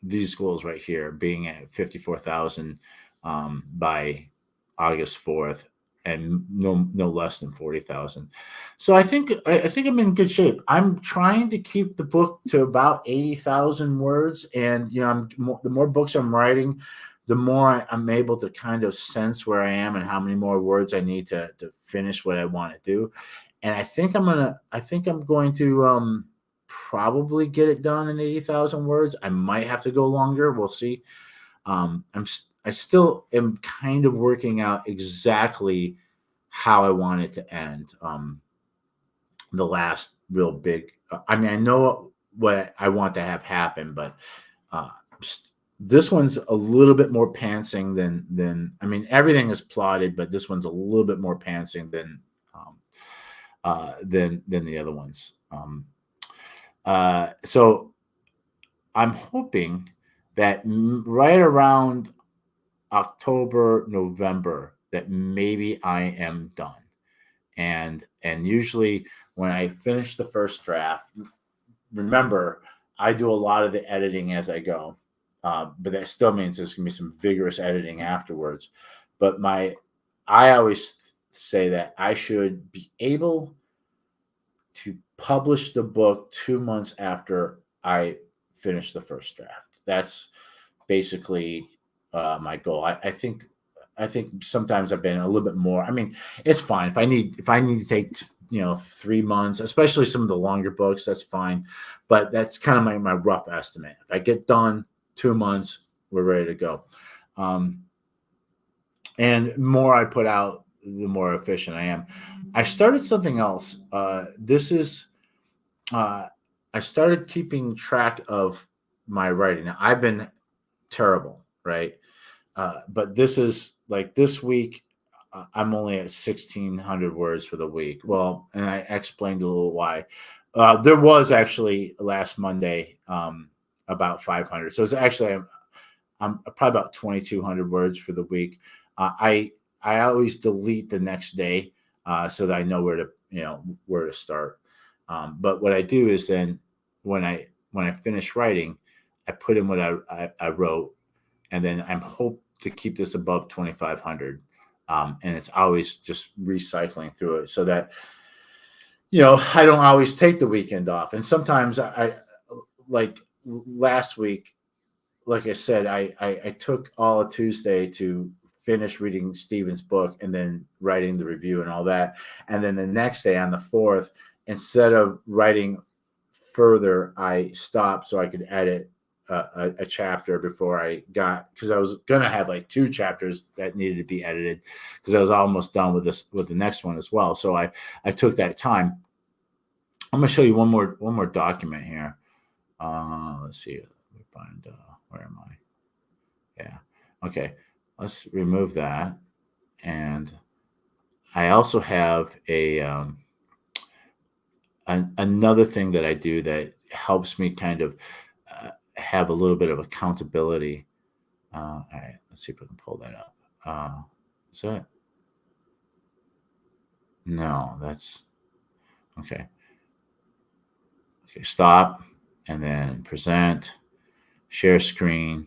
these goals right here, being at 54,000 by August 4th, and no less than 40,000. So I think I'm in good shape. I'm trying to keep the book to about 80,000 words, and the more books I'm writing, the more I'm able to kind of sense where I am and how many more words I need to finish what I want to do. And I think I'm going to probably get it done in 80,000 words. I might have to go longer. We'll see. I still am kind of working out exactly how I want it to end. The last real big, I mean, I know what I want to have happen, but uh, this one's a little bit more pantsing I mean, everything is plotted, but this one's a little bit more pantsing than the other ones. So I'm hoping that right around October, November, that maybe I am done. And usually when I finish the first draft, remember, I do a lot of the editing as I go, but that still means there's going to be some vigorous editing afterwards. But I always say that I should be able to publish the book 2 months after I finish the first draft. That's basically my goal. I think sometimes I've been a little bit more. I mean, it's fine if I need to take 3 months, especially some of the longer books. That's fine, but that's kind of my rough estimate. If I get done 2 months, we're ready to go. And the more I put out, the more efficient I am. I started something else. I started keeping track of my writing. Now, I've been terrible, right? But this is like this week, I'm only at 1,600 words for the week. Well, and I explained a little why. There was actually last Monday about 500. So it's actually I'm probably about 2,200 words for the week. I always delete the next day so that I know where to start. But what I do is then when I finish writing, I put in what I wrote, and then I'm hope to keep this above 2,500. And it's always just recycling through it so that I don't always take the weekend off. And sometimes I like last week, like I said, I took all of Tuesday to finish reading Stephen's book and then writing the review and all that. And then the next day on the 4th, instead of writing further, I stopped so I could edit a chapter before because I was going to have like 2 chapters that needed to be edited because I was almost done with the next one as well. So I took that time. I'm going to show you one more document here. Let's see. Let me find, where am I? Yeah. Okay. Let's remove that. And I also have another thing that I do that helps me kind of have a little bit of accountability. All right, let's see if I can pull that up. Is that? No, that's Okay. Okay. Stop, and then present, share screen,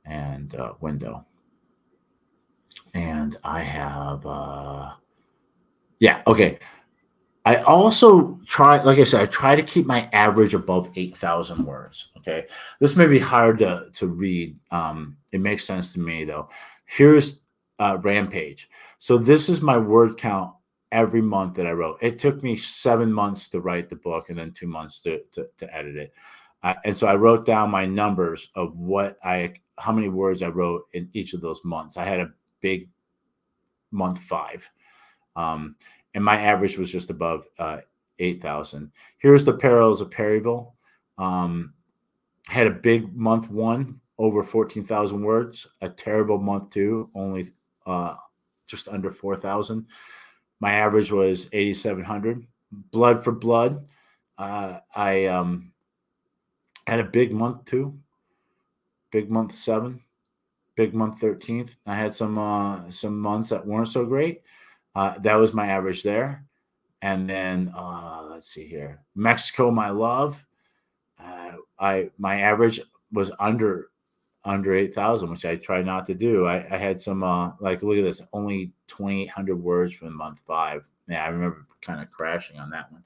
and window. And I have, yeah. Okay. I also try, like I said, I try to keep my average above 8,000 words. Okay. This may be hard to read. It makes sense to me, though. Here's Rampage. So this is my word count every month that I wrote. It took me 7 months to write the book and then 2 months to edit it. And so I wrote down my numbers of how many words I wrote in each of those months. I had a big month 5. Um, and my average was just above 8,000. Here's the Perils of Perryville. Had a big month 1, over 14,000 words. A terrible month 2, only just under 4,000. My average was 8,700. Blood for Blood. I had a big month 2, big month 7, big month 13th. I had some months that weren't so great. That was my average there. And then let's see here, Mexico, My Love. My average was under 8,000, which I try not to do. I had some like, look at this, only 2,800 words for the month 5. Yeah, I remember kind of crashing on that one.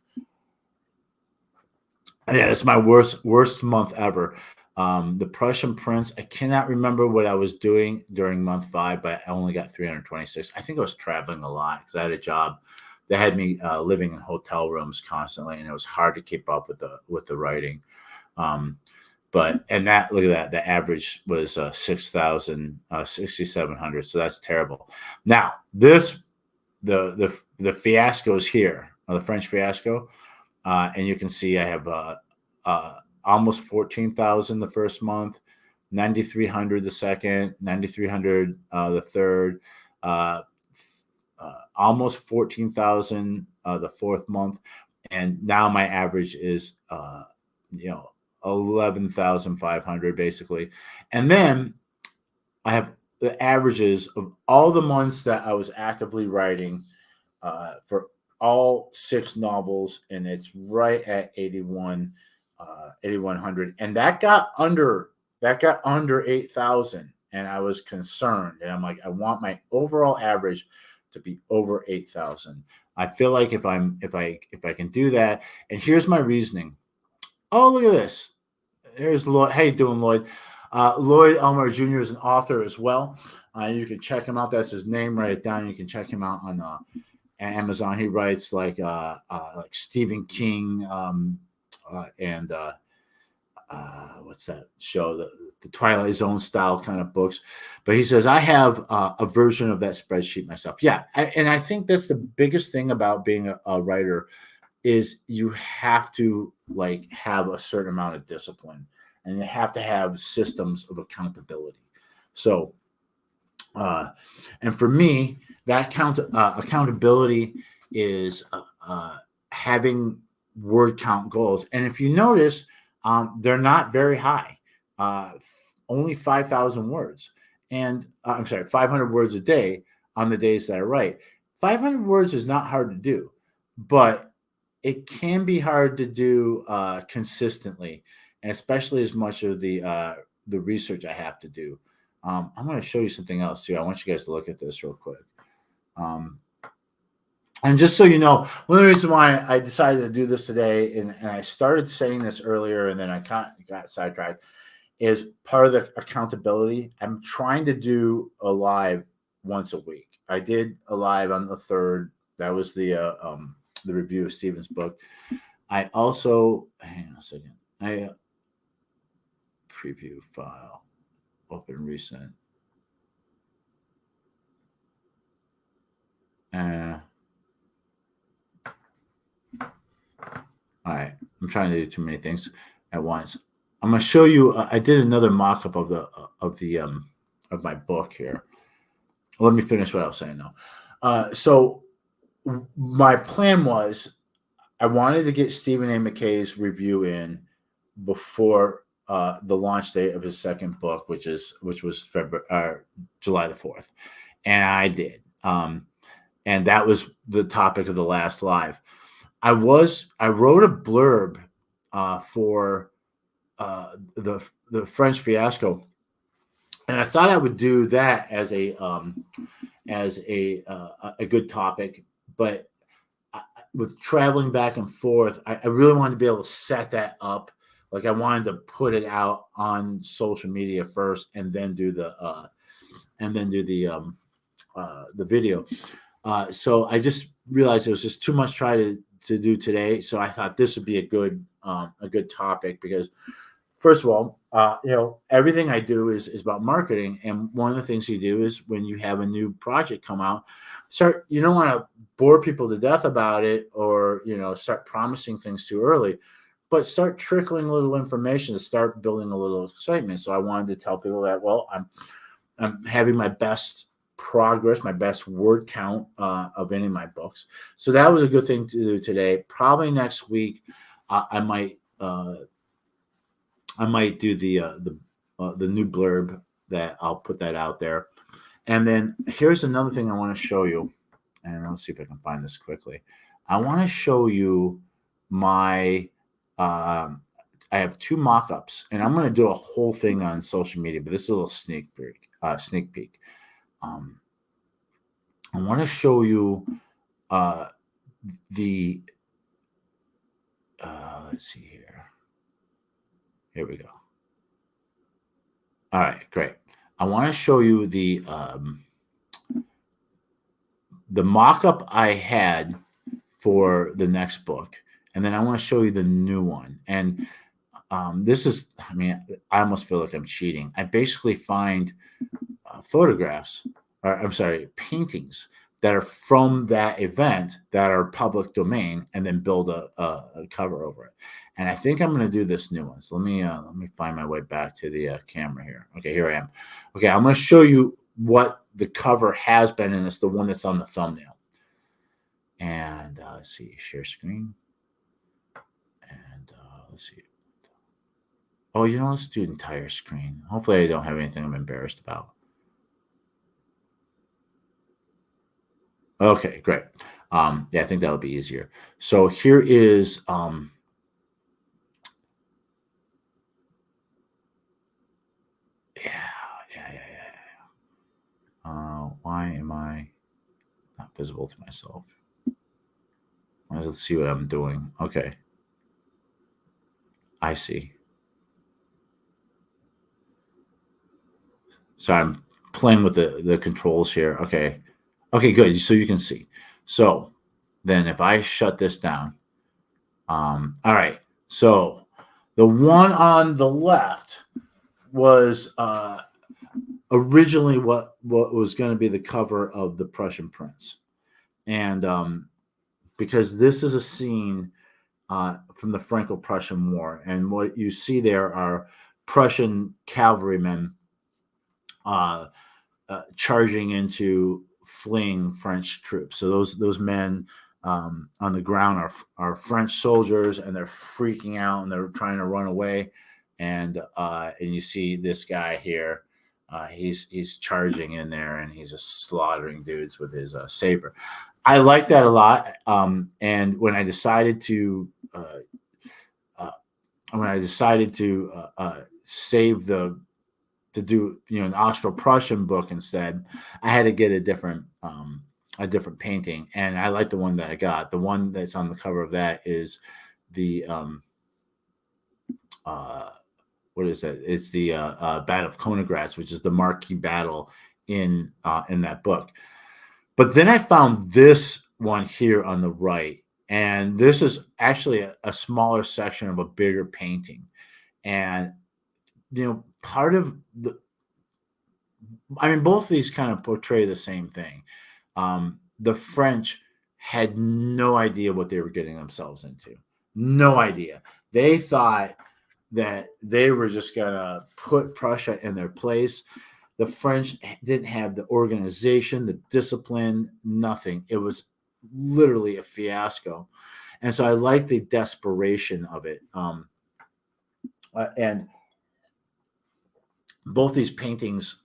Yeah, it's my worst month ever. The Prussian Prince. I cannot remember what I was doing during month 5, but I only got 326. I think I was traveling a lot because I had a job that had me living in hotel rooms constantly, and it was hard to keep up with the writing. And that, look at that, the average was 6,700. So that's terrible. Now the Fiasco's here, the French Fiasco. And you can see I have almost 14,000 the first month, 9,300 the second, 9,300 the third, almost 14,000 the fourth month, and now my average is 11,500 basically. And then I have the averages of all the months that I was actively writing for all 6 novels, and it's right at 8,100, and that got under 8,000, and I was concerned, and I'm like, I want my overall average to be over 8,000. I feel like if I can do that, and here's my reasoning. Oh, look at this. Here's Lloyd. How you doing, Lloyd? Lloyd Elmer Jr. is an author as well. You can check him out. That's his name. Write it down. You can check him out on Amazon. He writes like Stephen King and what's that show, the Twilight Zone style kind of books. But he says, I have a version of that spreadsheet myself. Yeah, and I think that's the biggest thing about being a writer is you have to like have a certain amount of discipline, and you have to have systems of accountability. So and for me, that accountability is having word count goals. And if you notice, they're not very high, only 5,000 words. And I'm sorry, 500 words a day on the days that I write. 500 words is not hard to do, but it can be hard to do consistently, and especially as much of the research I have to do. I'm going to show you something else too. I want you guys to look at this real quick. And just so you know, one of the reasons why I decided to do this today, and I started saying this earlier, and then I got sidetracked, is part of the accountability. I'm trying to do a live once a week. I did a live on the 3rd. That was the review of Stephen's book. I also, hang on a second. Preview file, open recent. All right, I'm trying to do too many things at once. I'm going to show you. I did another mock-up of my book here. Let me finish what I was saying now. So my plan was I wanted to get Stephen A. McKay's review in before the launch date of his second book, which was July the 4th, and I did. And that was the topic of the last live. I wrote a blurb for the French Fiasco, and I thought I would do that as a good topic, but with traveling back and forth, I really wanted to be able to set that up. Like I wanted to put it out on social media first, and then do the video. So I just realized it was just too much try to do today. So I thought this would be a good topic because first of all, everything I do is about marketing, and one of the things you do is when you have a new project come out, you don't want to bore people to death about it, or start promising things too early, but start trickling a little information to start building a little excitement. So I wanted to tell people that, well, I'm having my best progress, my best word count of any of my books. So that was a good thing to do today. Probably next week, I might do the new blurb that I'll put that out there. And then here's another thing I want to show you. And let's see if I can find this quickly. I want to show you my, I have 2 mock-ups, and I'm going to do a whole thing on social media, but this is a little sneak peek. I want to show you the, let's see here. Here we go. All right, great. I want to show you the mock-up I had for the next book, and then I want to show you the new one. And this is, I almost feel like I'm cheating. I basically find paintings that are from that event that are public domain, and then build a cover over it. And I think I'm going to do this new one. So let me find my way back to the camera here. Okay, here I am. Okay, I'm going to show you what the cover has been, and it's the one that's on the thumbnail. And let's see, share screen. And let's see. Oh, let's do entire screen. Hopefully I don't have anything I'm embarrassed about. Okay, great. Yeah, I think that'll be easier. So here is why am I not visible to myself? Let's see what I'm doing. Okay. I see. So I'm playing with the controls here. Okay. Okay, good. So you can see. So then if I shut this down, all right. So the one on the left was originally what was going to be the cover of The Prussian Prince. And because this is a scene from the Franco-Prussian War, and what you see there are Prussian cavalrymen charging into fleeing French troops. So those men on the ground are French soldiers, and they're freaking out and they're trying to run away. And you see this guy here. He's charging in there, and he's just slaughtering dudes with his saber. I like that a lot. And when I decided to save to do an Austro-Prussian book instead, I had to get a different painting, and I like the one that I got. The one that's on the cover of that is the what is that? It's the Battle of Königgrätz, which is the marquee battle in that book. But then I found this one here on the right, and this is actually a smaller section of a bigger painting. And part of both of these kind of portray the same thing. The French had no idea what they were getting themselves into. No idea. They thought that they were just going to put Prussia in their place. The French didn't have the organization, the discipline, nothing. It was literally a fiasco. And so I like the desperation of it. And both these paintings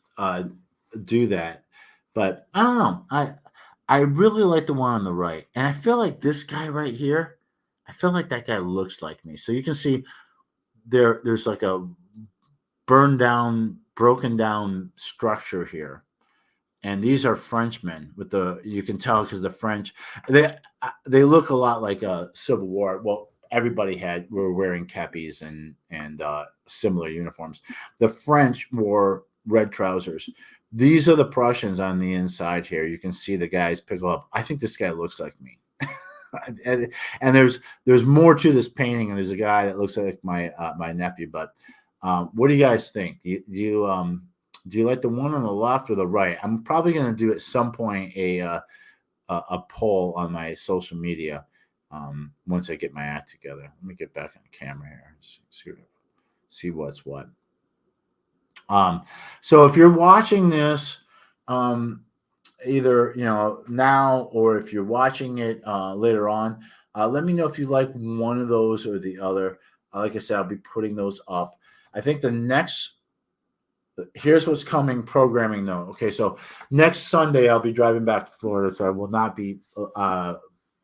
do that. But I don't know. I really like the one on the right. And I feel like this guy right here, I feel like that guy looks like me. So you can see there's like a burned down, broken down structure here. And these are Frenchmen with you can tell because the French, they look a lot like a Civil War. Well, everybody were wearing cappies and similar uniforms. The French wore red trousers. These are the Prussians on the inside here. You can see the guys pick up. I think this guy looks like me. and there's more to this painting, and there's a guy that looks like my nephew. But what do you guys think? Do you like the one on the left or the right? I'm probably going to do at some point a poll on my social media once I get my act together. Let me get back on camera here and see what's what. So if you're watching this, either now or if you're watching it later on, let me know if you like one of those or the other. Like I said, I'll be putting those up. I think here's what's coming programming though. Okay, so next Sunday I'll be driving back to Florida, so I will not be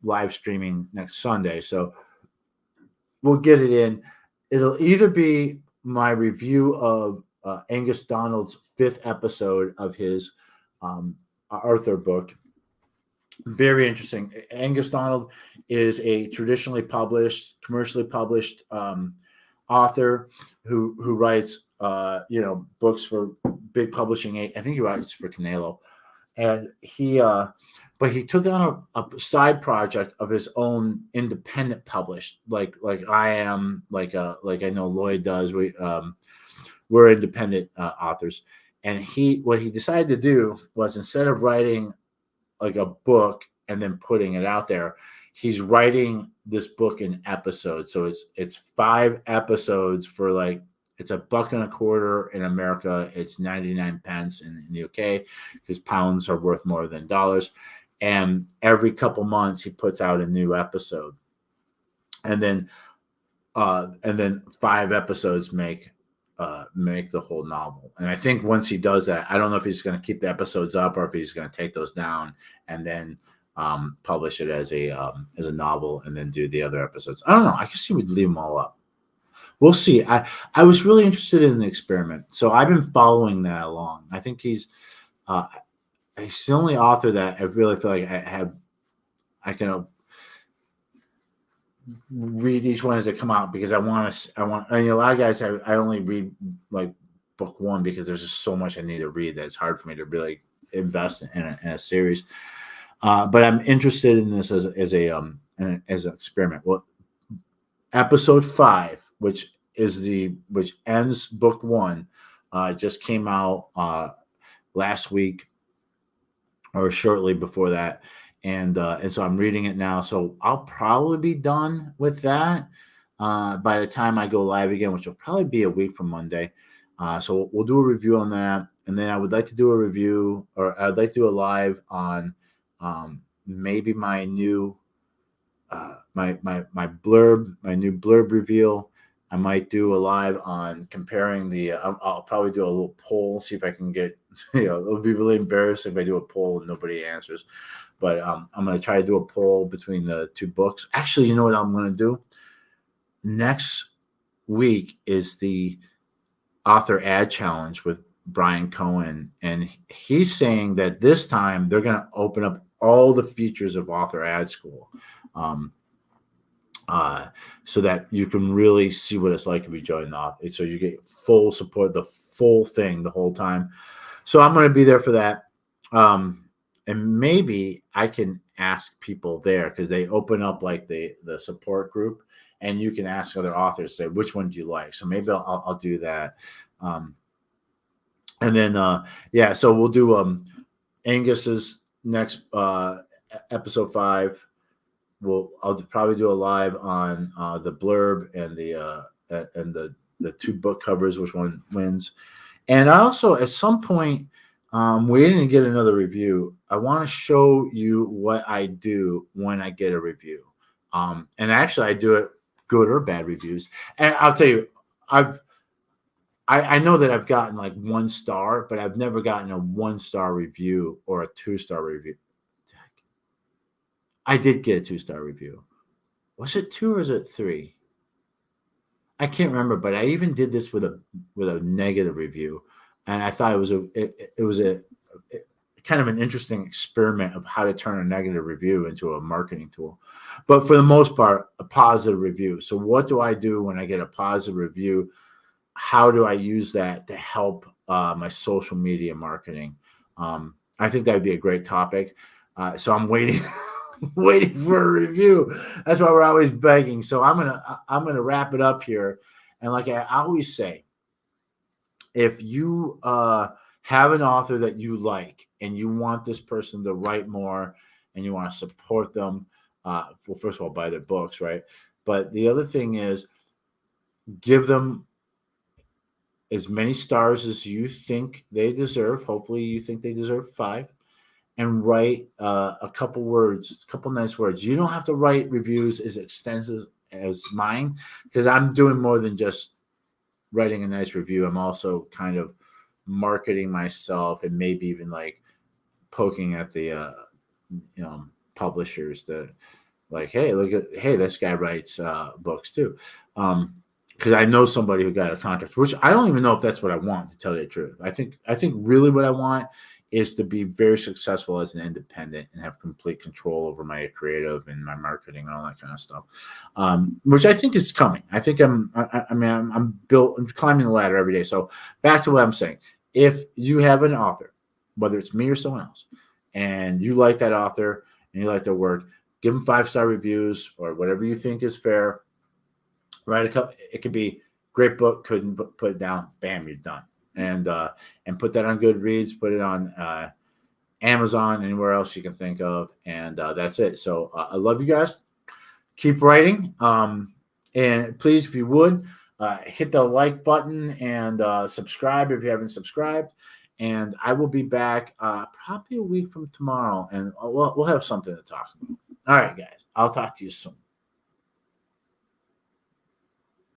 live streaming next Sunday. So we'll get it in. It'll either be my review of Angus Donald's 5th episode of his Arthur book. Very interesting. Angus Donald is a traditionally published, commercially published author who writes books for big publishing. I think he writes for Canelo, and but he took on a side project of his own, independent published, like I am, like I know Lloyd does. We're independent authors, and what he decided to do was, instead of writing like a book and then putting it out there, he's writing this book in episodes. So it's 5 episodes for it's $1.25 in America. It's 99 pence in the UK, because pounds are worth more than dollars. And every couple months he puts out a new episode, and then 5 episodes make the whole novel. And I think once he does that, I don't know if he's going to keep the episodes up or if he's going to take those down and then publish it as a novel and then do the other episodes. I don't know. I guess he would leave them all up. We'll see. I was really interested in the experiment, so I've been following that along. I think he's the only author that I really feel like I can read each one as they come out, because I want. A lot of guys, I only read like book 1 because there's just so much I need to read that it's hard for me to really invest in a series. But I'm interested in this as an experiment. Well, episode 5, which ends book 1, just came out last week or shortly before that. And so I'm reading it now. So I'll probably be done with that by the time I go live again, which will probably be a week from Monday. So we'll do a review on that. And then I would like to do a review, or I'd like to do a live on maybe my new my new blurb reveal. I might do a live on comparing I'll probably do a little poll, see if I can get, it'll be really embarrassing if I do a poll and nobody answers. But I'm going to try to do a poll between the 2 books. Actually, you know what I'm going to do? Next week is the author ad challenge with Brian Cohen. And he's saying that this time they're going to open up all the features of Author Ad School, so that you can really see what it's like if you join the author. So you get full support, the full thing, the whole time. So I'm going to be there for that. And maybe I can ask people there, because they open up like the support group, and you can ask other authors, say, which one do you like? So maybe I'll do that. And then, so we'll do Angus's next episode 5. I'll probably do a live on the blurb and the 2 book covers, which one wins. And I also, at some point, waiting to get another review, I want to show you what I do when I get a review. And actually, I do it good or bad reviews. And I'll tell you, I know that I've gotten like 1 star, but I've never gotten a 1-star review or a 2-star review. I did get a 2-star review. Was it 2 or is it 3? I can't remember, but I even did this with a negative review, and I thought it was a kind of an interesting experiment of how to turn a negative review into a marketing tool. But for the most part, a positive review. So what do I do when I get a positive review? How do I use that to help my social media marketing? I think that would be a great topic. So I'm waiting, waiting for a review. That's why we're always begging. So I'm gonna wrap it up here. And like I always say, if you have an author that you like and you want this person to write more and you want to support them, well, first of all, buy their books, right? But the other thing is give them as many stars as you think they deserve. Hopefully, you think they deserve 5, and write a couple words, a couple nice words. You don't have to write reviews as extensive as mine because I'm doing more than just writing a nice review. I'm also kind of marketing myself and maybe even like poking at the publishers that like, hey, this guy writes books too. Because I know somebody who got a contract, which I don't even know if that's what I want, to tell you the truth. I think really what I want is to be very successful as an independent and have complete control over my creative and my marketing and all that kind of stuff, which I think is coming. I think I'm built. I'm climbing the ladder every day. So back to what I'm saying. If you have an author, whether it's me or someone else, and you like that author and you like their work, give them 5-star reviews or whatever you think is fair. Write a couple. It could be great book. Couldn't put it down. Bam, you're done. And put that on Goodreads. Put it on Amazon, anywhere else you can think of, and that's it. So I love you guys. Keep writing, and please, if you would, hit the like button and subscribe if you haven't subscribed. And I will be back probably a week from tomorrow, and we'll have something to talk about. All right, guys. I'll talk to you soon.